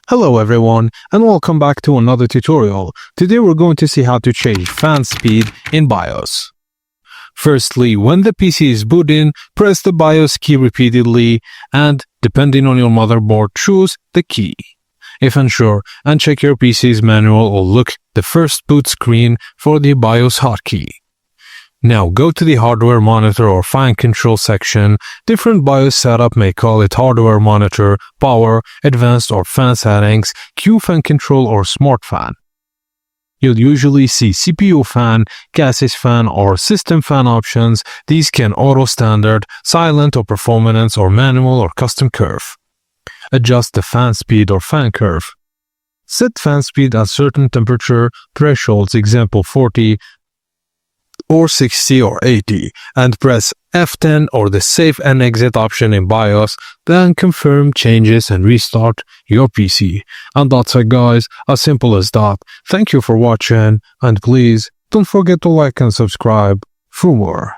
Hello everyone and welcome back to another tutorial. Today we're going to see how to change fan speed in BIOS. Firstly, when the PC is booting, press the BIOS key repeatedly and, depending on your motherboard, choose the key. If unsure, uncheck your PC's manual or look the first boot screen for the BIOS hotkey. Now go to the hardware monitor or fan control section. Different BIOS setup may call it hardware monitor, power, advanced or fan settings, Q fan control or smart fan. You'll usually see CPU fan, gases fan or system fan options. These can auto standard, silent or performance or manual or custom curve. Adjust the fan speed or fan curve. Set fan speed at certain temperature thresholds, example 40, or 60 or 80, and press F10 or the save and exit option in BIOS, then confirm changes and restart your PC. And that's it guys, as simple as that. Thank you for watching and please don't forget to like and subscribe for more.